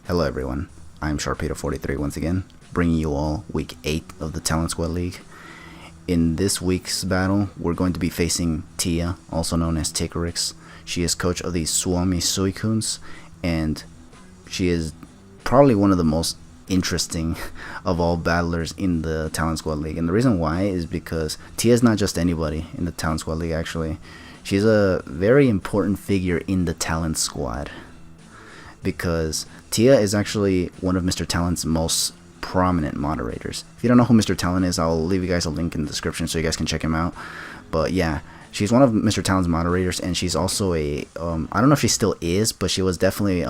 Hello everyone, I'm Sharpedo43 once again, bringing you all week 8 of the Talent Squad League. In this week's battle, we're going to be facing Tia, also known as Tikkarix. She is coach of the Suomi Suicunes, and she is probably one of the most interesting of all battlers in the Talent Squad League. And the reason why is because Tia is not just anybody in the Talent Squad League, actually. She's a very important figure in the Talent Squad, because Tia is actually one of Mr. Talent's most prominent moderators. If you don't know who Mr. Talent is, I'll leave you guys a link in the description so you guys can check him out. But yeah, she's one of Mr. Talent's moderators, and she's also a, I don't know if she still is, but she was definitely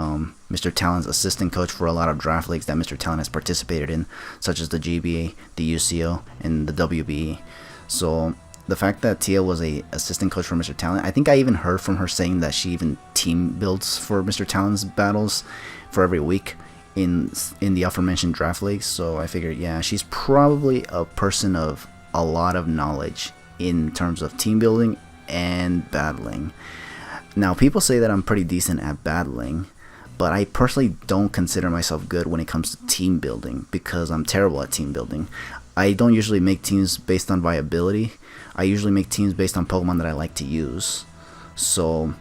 Mr. Talent's assistant coach for a lot of draft leagues that Mr. Talent has participated in, such as the GBA, the UCO, and the WBE. So the fact that Tia was a assistant coach for Mr. Talent, I think I even heard from her saying that she even team builds for Mr. Talent's battles for every week in the aforementioned draft leagues. So I figured, yeah, she's probably a person of a lot of knowledge in terms of team building and battling. Now, people say that I'm pretty decent at battling, but I personally don't consider myself good when it comes to team building, because I'm terrible at team building. I don't usually make teams based on viability. I usually make teams based on Pokemon that I like to use. So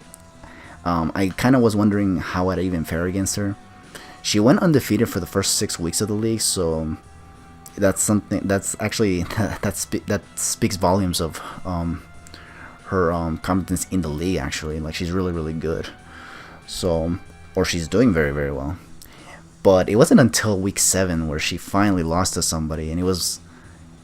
I kind of was wondering how I'd even fare against her. She went undefeated for the first 6 weeks of the league, so that's something that's actually that speaks volumes of her competence in the league. Actually, like, she's really good. So, or she's doing very well. But it wasn't until week 7 where she finally lost to somebody, and it was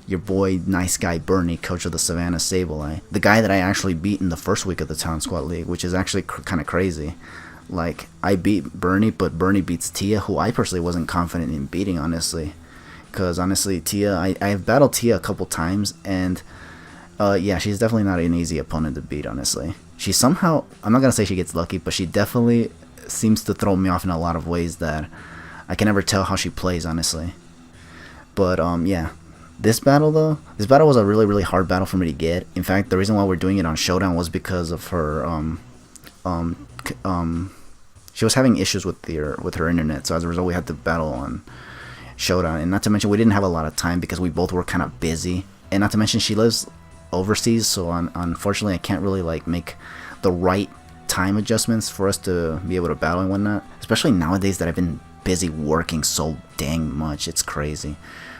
your boy NiceGuyBernie, coach of the Savannah Sableye, the guy that I actually beat in the first week of the Talent Squad League, which is actually kind of crazy. Like, I beat Bernie, but Bernie beats Tia, who I personally wasn't confident in beating, honestly. Because honestly, Tia, I have battled Tia a couple times, and yeah, she's definitely not an easy opponent to beat, honestly. She somehow, I'm not going to say she gets lucky, but she definitely seems to throw me off in a lot of ways that I can never tell how she plays, honestly. But yeah, this battle was a really hard battle for me to get. In fact, the reason why we're doing it on Showdown was because of her she was having issues with her internet, so as a result we had to battle on Showdown. And not to mention, we didn't have a lot of time because we both were kind of busy, and not to mention she lives overseas, so unfortunately I can't really like make the right time adjustments for us to be able to battle and whatnot, especially nowadays that I've been busy working so dang much. It's crazy.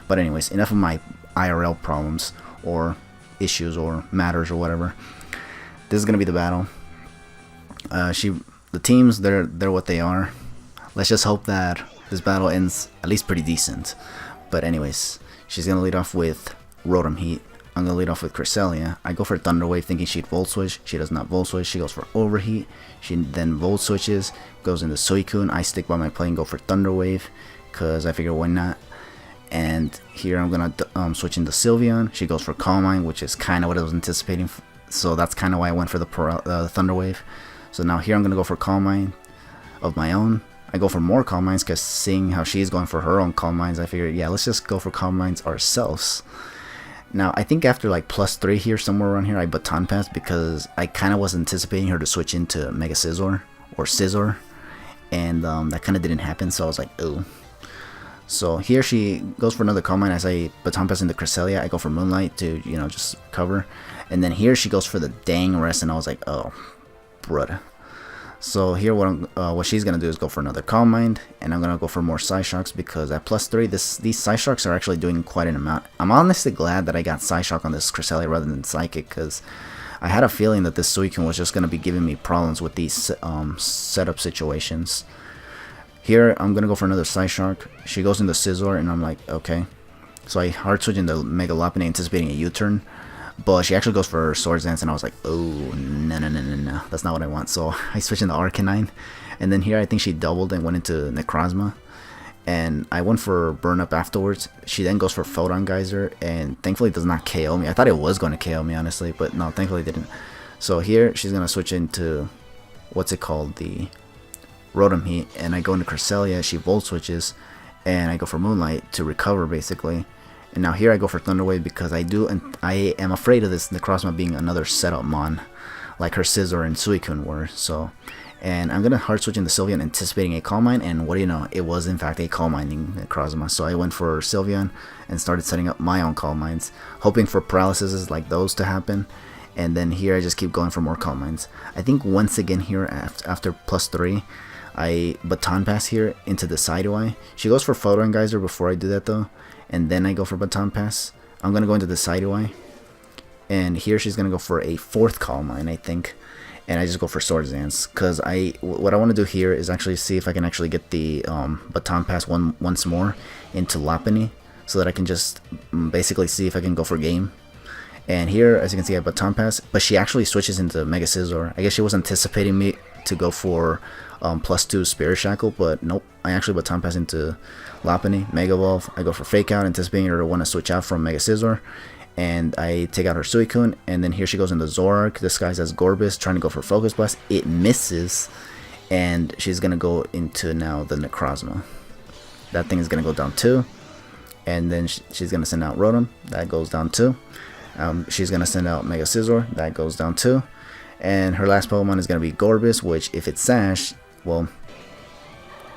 But anyways, enough of my IRL problems or issues or matters or whatever. This is gonna be the battle. The teams, they're what they are. Let's just hope that this battle ends at least pretty decent. But anyways, she's gonna lead off with Rotom Heat. I'm gonna lead off with Cresselia. I go for Thunder Wave thinking she'd Volt Switch. She does not Volt Switch. She goes for Overheat. She then Volt Switches, goes into Suicune. I stick by my play and go for Thunder Wave, because I figure why not. And here I'm gonna switch into Sylveon. She goes for Calm Mind, which is kind of what I was anticipating. So that's kind of why I went for the Thunder Wave. So now here I'm gonna go for Calm Mind of my own. I go for more Calm Minds because seeing how she's going for her own Calm Minds, I figured, yeah, let's just go for Calm Minds ourselves. Now, I think after like +3 here, somewhere around here, I Baton Pass because I kind of was anticipating her to switch into Mega Scizor or Scizor, and that kind of didn't happen, so I was like, oh. So here she goes for another Calm Mind as I Baton Pass into Cresselia. I go for Moonlight to, you know, just cover, and then here she goes for the dang rest, and I was like, oh, brud. So here what she's gonna do is go for another Calm Mind, and I'm gonna go for more Psyshocks because at +3 these Psyshocks are actually doing quite an amount. I'm honestly glad that I got Psyshock on this Cresselia rather than Psychic, because I had a feeling that this Suicune was just gonna be giving me problems with these setup situations. Here I'm gonna go for another Psyshock. She goes into Scizor, and I'm like, okay. So I hard switch into Mega Lopunny anticipating a U-turn. But she actually goes for Swords Dance, and I was like, oh, no, that's not what I want. So I switched into Arcanine, and then here I think she doubled and went into Necrozma, and I went for Burn Up afterwards. She then goes for Photon Geyser, and thankfully it does not KO me. I thought it was going to KO me, honestly, but no, thankfully it didn't. So here she's going to switch into, what's it called, the Rotom Heat, and I go into Cresselia. She Volt Switches, and I go for Moonlight to recover, basically. And now here I go for Thunder Wave because I am afraid of this Necrozma being another setup mon, like her Scizor and Suicune were. So, And I'm gonna hard switch into Sylveon, anticipating a Calm Mind, and what do you know, it was in fact a Calm Minding Necrozma. So I went for Sylveon and started setting up my own Calm Minds, hoping for paralyses like those to happen. And then here I just keep going for more Calm Minds. I think once again here after +3, I Baton Pass here into the Sideway. She goes for Photon Geyser before I do that though, and then I go for Baton Pass. I'm gonna go into the Sideway, and here she's gonna go for a 4th Calm Mind, I think. And I just go for Swords Dance, because what I want to do here is actually see if I can actually get the Baton Pass once more into Lopunny, so that I can just basically see if I can go for game. And here, as you can see, I have Baton Pass, but she actually switches into Mega Scizor. I guess she was anticipating me to go for +2 Spirit Shackle, but nope. I actually Baton Pass into Lopunny, Mega Evolve. I go for Fake Out, anticipating her to want to switch out from Mega Scizor. And I take out her Suicune, and then here she goes into Zoroark, disguised as Gorbis, trying to go for Focus Blast. It misses, and she's going to go into now the Necrozma. That thing is going to go down 2, and then she's going to send out Rotom. That goes down 2. She's going to send out Mega Scizor. That goes down 2. And her last Pokemon is going to be Gorbis, which if it's Sash, well,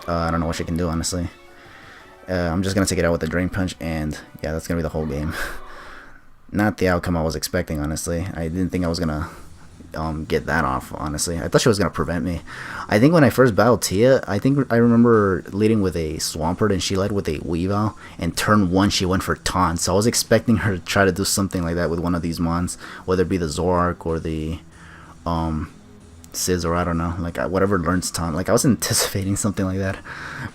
I don't know what she can do, honestly. I'm just going to take it out with the Drain Punch, and yeah, that's going to be the whole game. Not the outcome I was expecting, honestly. I didn't think I was gonna get that off, honestly. I thought she was gonna prevent me. I think when I first battled Tia, I think I remember leading with a Swampert, and she led with a Weavile, and turn 1 she went for Taunt. So I was expecting her to try to do something like that with one of these mons, whether it be the Zoroark or the Scizor, I don't know, like whatever learns Taunt. Like I was anticipating something like that,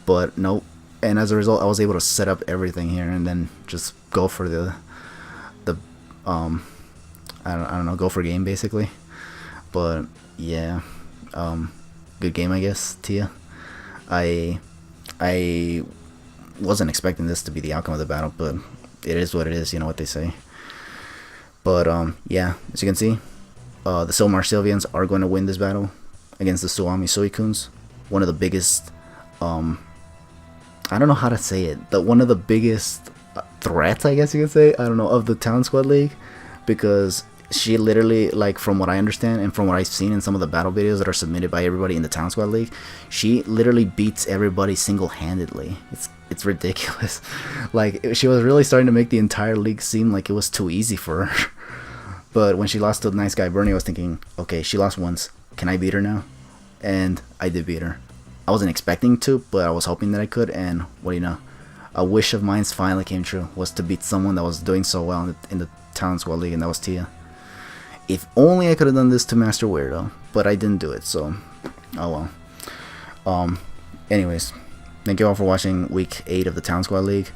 but nope. And as a result, I was able to set up everything here and then just go for the I don't know, go for game basically. But yeah, good game, I guess, Tia. I wasn't expecting this to be the outcome of the battle, but it is what it is, you know what they say. But yeah, as you can see, the Sylmar Sylveons are going to win this battle against the Suomi Suicunes. One of the biggest, I don't know how to say it, but one of the biggest threats, I guess you could say, I don't know, of the Talent Squad League, because she literally, like, from what I understand and from what I've seen in some of the battle videos that are submitted by everybody in the Talent Squad League, she literally beats everybody single-handedly. It's ridiculous. Like, she was really starting to make the entire league seem like it was too easy for her. But when she lost to NiceGuyBernie, I was thinking, okay, she lost once, can I beat her now? And I did beat her. I wasn't expecting to, but I was hoping that I could, and what do you know, a wish of mine finally came true, was to beat someone that was doing so well in the Talent Squad League, and that was Tia. If only I could have done this to Master Weirdo, but I didn't do it, so oh well. Anyways, thank you all for watching week 8 of the Talent Squad League.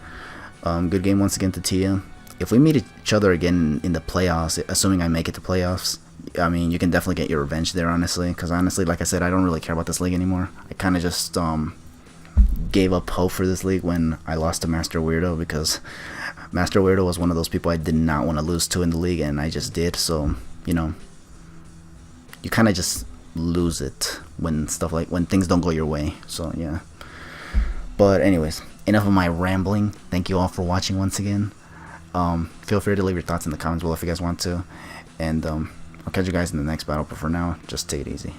Good game once again to Tia. If we meet each other again in the playoffs, assuming I make it to playoffs, I mean, you can definitely get your revenge there, honestly, because honestly, like I said, I don't really care about this league anymore. I kind of just gave up hope for this league when I lost to Master Weirdo, because Master Weirdo was one of those people I did not want to lose to in the league, and I just did. So, you know, you kind of just lose it when things don't go your way. So yeah. But anyways, enough of my rambling. Thank you all for watching once again. Feel free to leave your thoughts in the comments below if you guys want to, and I'll catch you guys in the next battle, but for now, just take it easy.